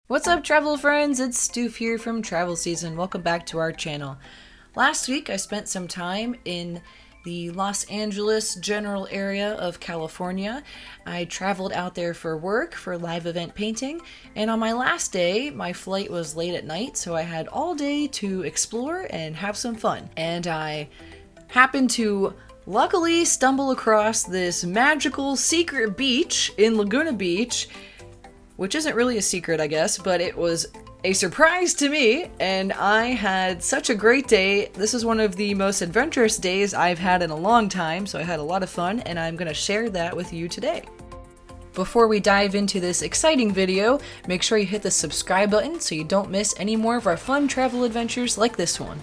What's up, travel friends? It's Stoof here from Travel SzN. Welcome back to our channel. Last week I spent some time in the Los Angeles general area of California. I traveled out there for work for live event painting, and on my last day my flight was late at night, so I had all day to explore and have some fun. And I happened to luckily stumble across this magical secret beach in Laguna Beach, which isn't really a secret, I guess, but it was a surprise to me, and I had such a great day. This is one of the most adventurous days I've had in a long time, so I had a lot of fun, and I'm going to share that with you today. Before we dive into this exciting video, make sure you hit the subscribe button so you don't miss any more of our fun travel adventures like this one.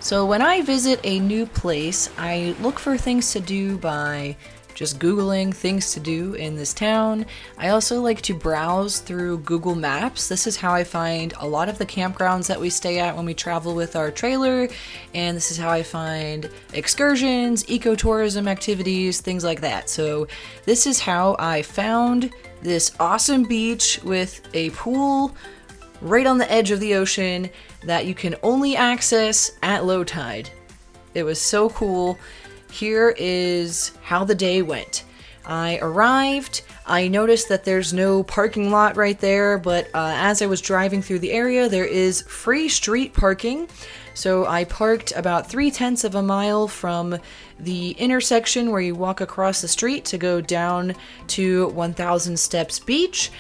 So when I visit a new place, I look for things to do by just Googling things to do in this town. I also like to browse through Google Maps. This is how I find a lot of the campgrounds that we stay at when we travel with our trailer, and this is how I find excursions, ecotourism activities, things like that. So this is how I found this awesome beach with a pool right on the edge of the ocean that you can only access at low tide. It was so cool. Here is how the day went. I arrived, I noticed that there's no parking lot right there, but as I was driving through the area, there is free street parking. So I parked about 3/10 of a mile from the intersection where you walk across the street to go down to 1,000 Steps Beach.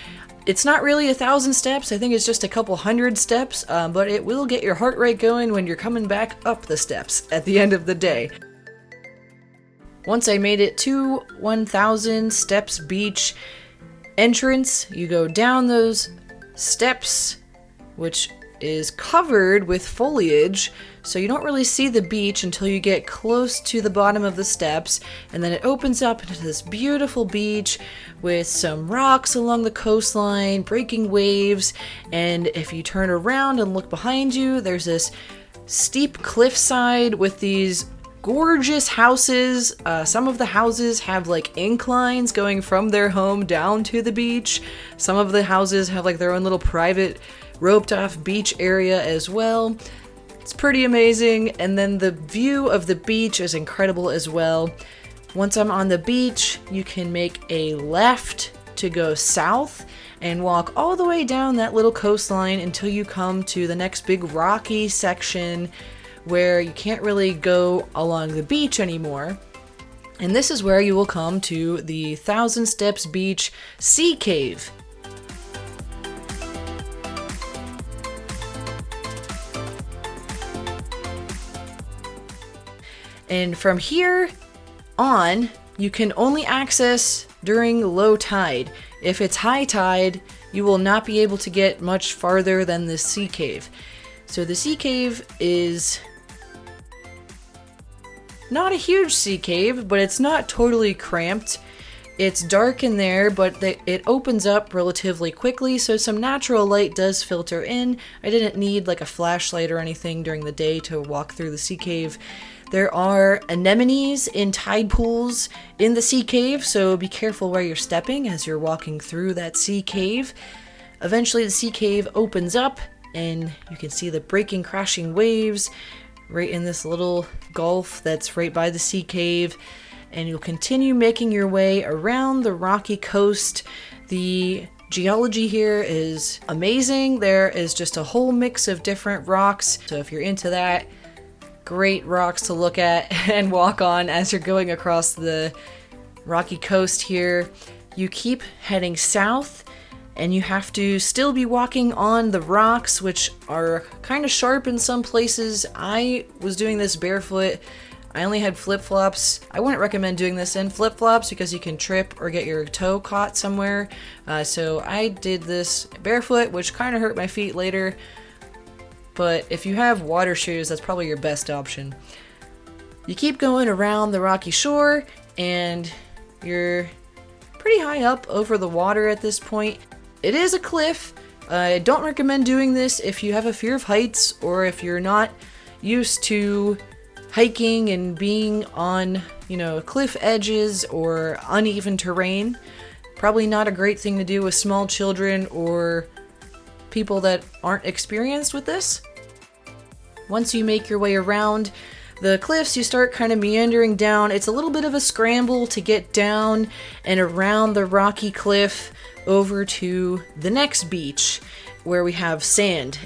It's not really 1,000 steps, I think it's just a couple hundred steps, but it will get your heart rate going when you're coming back up the steps at the end of the day. Once I made it to 1,000 Steps Beach entrance, you go down those steps, which is covered with foliage, so you don't really see the beach until you get close to the bottom of the steps, and then it opens up into this beautiful beach with some rocks along the coastline, breaking waves, and if you turn around and look behind you, there's this steep cliffside with these gorgeous houses. Some of the houses have like inclines going from their home down to the beach. Some of the houses have like their own little private roped off beach area as well. It's pretty amazing, and then the view of the beach is incredible as well. Once I'm on the beach, you can make a left to go south and walk all the way down that little coastline until you come to the next big rocky section where you can't really go along the beach anymore. And this is where you will come to the 1,000 Steps Beach Sea Cave. And from here on, you can only access during low tide. If it's high tide, you will not be able to get much farther than the sea cave. So the sea cave is not a huge sea cave, but it's not totally cramped. It's dark in there, but it opens up relatively quickly, so some natural light does filter in. I didn't need like a flashlight or anything during the day to walk through the sea cave. There are anemones in tide pools in the sea cave, so be careful where you're stepping as you're walking through that sea cave. Eventually the sea cave opens up and you can see the breaking, crashing waves right in this little gulf that's right by the sea cave, and you'll continue making your way around the rocky coast. The geology here is amazing. There is just a whole mix of different rocks, so if you're into that, great rocks to look at and walk on as you're going across the rocky coast here. You keep heading south, and you have to still be walking on the rocks, which are kind of sharp in some places. I was doing this barefoot. I only had flip-flops. I wouldn't recommend doing this in flip-flops because you can trip or get your toe caught somewhere. So I did this barefoot, which kind of hurt my feet later. But if you have water shoes, that's probably your best option. You keep going around the rocky shore, and you're pretty high up over the water at this point. It is a cliff. I don't recommend doing this if you have a fear of heights or if you're not used to hiking and being on, cliff edges or uneven terrain. Probably not a great thing to do with small children or people that aren't experienced with this. Once you make your way around the cliffs, you start kind of meandering down. It's a little bit of a scramble to get down and around the rocky cliff over to the next beach where we have sand.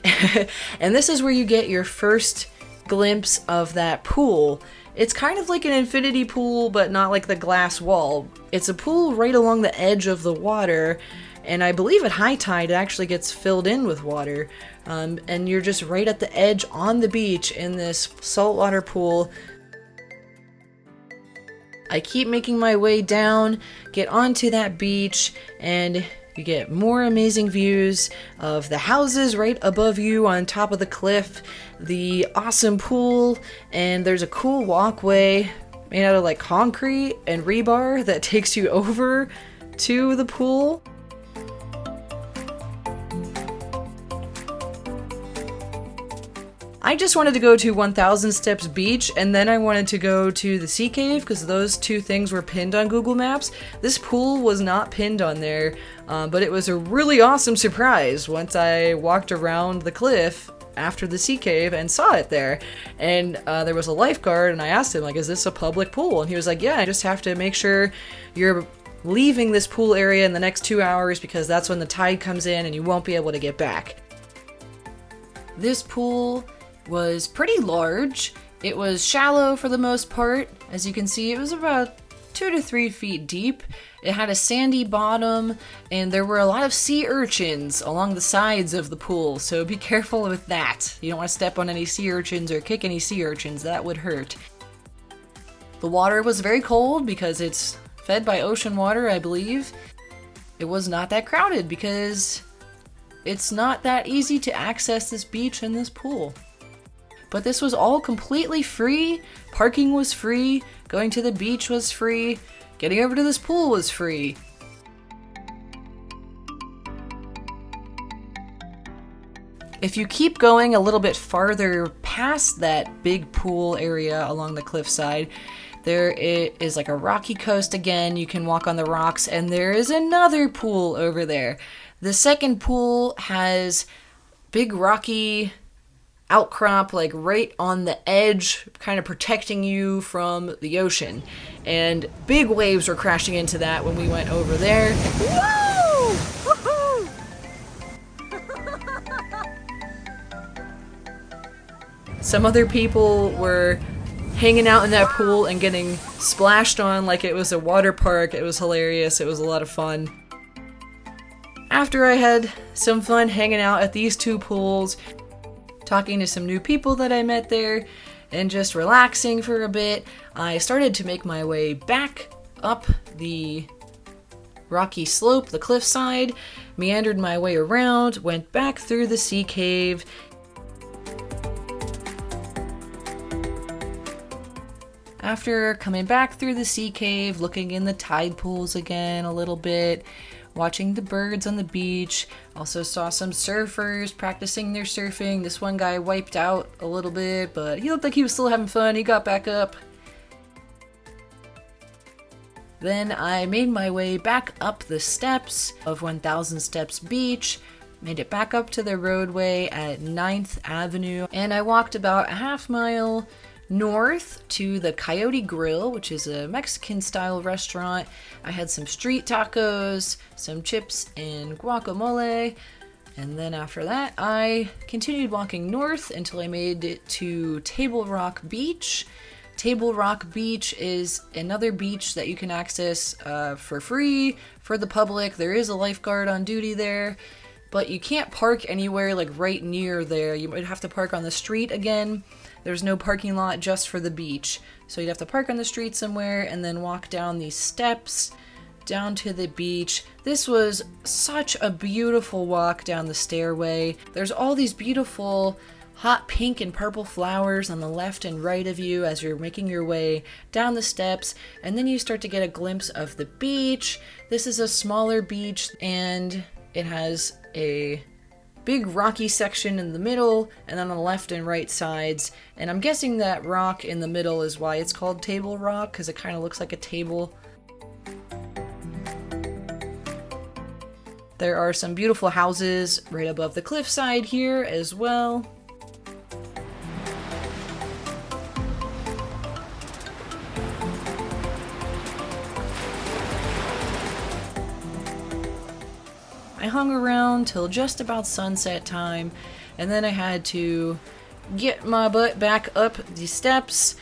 And this is where you get your first glimpse of that pool. It's kind of like an infinity pool, but not like the glass wall. It's a pool right along the edge of the water, and I believe at high tide it actually gets filled in with water. And you're just right at the edge on the beach in this saltwater pool. I keep making my way down, get onto that beach, and you get more amazing views of the houses right above you on top of the cliff, the awesome pool, and there's a cool walkway made out of like concrete and rebar that takes you over to the pool. I just wanted to go to 1000 Steps Beach, and then I wanted to go to the Sea Cave because those two things were pinned on Google Maps. This pool was not pinned on there, but it was a really awesome surprise once I walked around the cliff after the Sea Cave and saw it there. And there was a lifeguard, and I asked him, like, is this a public pool? And he was like, yeah, I just have to make sure you're leaving this pool area in the next 2 hours because that's when the tide comes in and you won't be able to get back. This pool was pretty large. It was shallow for the most part. As you can see, it was about 2 to 3 feet deep. It had a sandy bottom, and there were a lot of sea urchins along the sides of the pool, so be careful with that. You don't want to step on any sea urchins or kick any sea urchins, that would hurt. The water was very cold because it's fed by ocean water, I believe. It was not that crowded because it's not that easy to access this beach and this pool. But this was all completely free. Parking was free. Going to the beach was free. Getting over to this pool was free. If you keep going a little bit farther past that big pool area along the cliffside, there is like a rocky coast again. You can walk on the rocks, and there is another pool over there. The second pool has big rocky outcrop, like right on the edge, kind of protecting you from the ocean. And big waves were crashing into that when we went over there. Woo! Woohoo! Some other people were hanging out in that pool and getting splashed on like it was a water park. It was hilarious. It was a lot of fun. After I had some fun hanging out at these two pools, talking to some new people that I met there, and just relaxing for a bit, I started to make my way back up the rocky slope, the cliffside, meandered my way around, went back through the sea cave. After coming back through the sea cave, looking in the tide pools again a little bit, watching the birds on the beach, also saw some surfers practicing their surfing. This one guy wiped out a little bit, but he looked like he was still having fun. He got back up. Then I made my way back up the steps of 1000 Steps Beach, made it back up to the roadway at 9th Avenue, and I walked about a half mile north to the Coyote Grill, which is a Mexican-style restaurant. I had some street tacos, some chips and guacamole, and then after that, I continued walking north until I made it to Table Rock Beach. Table Rock Beach is another beach that you can access for free for the public. There is a lifeguard on duty there, but you can't park anywhere like right near there. You might have to park on the street again. There's no parking lot just for the beach. So you'd have to park on the street somewhere and then walk down these steps down to the beach. This was such a beautiful walk down the stairway. There's all these beautiful hot pink and purple flowers on the left and right of you as you're making your way down the steps, and then you start to get a glimpse of the beach. This is a smaller beach, and it has a big rocky section in the middle and then on the left and right sides, and I'm guessing that rock in the middle is why it's called Table Rock, because it kind of looks like a table. There are some beautiful houses right above the cliffside here as well. I hung around till just about sunset time, and then I had to get my butt back up the steps,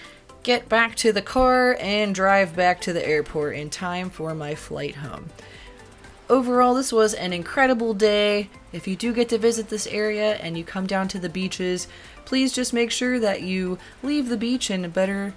get back to the car, and drive back to the airport in time for my flight home. Overall, this was an incredible day. If you do get to visit this area and you come down to the beaches, please just make sure that you leave the beach in a better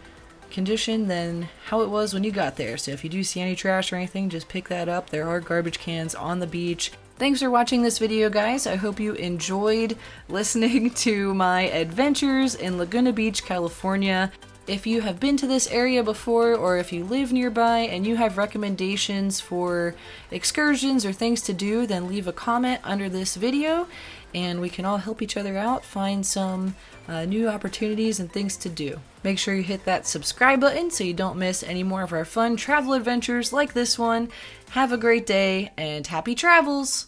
condition than how it was when you got there. So if you do see any trash or anything, just pick that up. There are garbage cans on the beach. Thanks for watching this video, guys. I hope you enjoyed listening to my adventures in Laguna Beach, California. If you have been to this area before, or if you live nearby and you have recommendations for excursions or things to do, then leave a comment under this video and we can all help each other out, find some new opportunities and things to do. Make sure you hit that subscribe button so you don't miss any more of our fun travel adventures like this one. Have a great day and happy travels!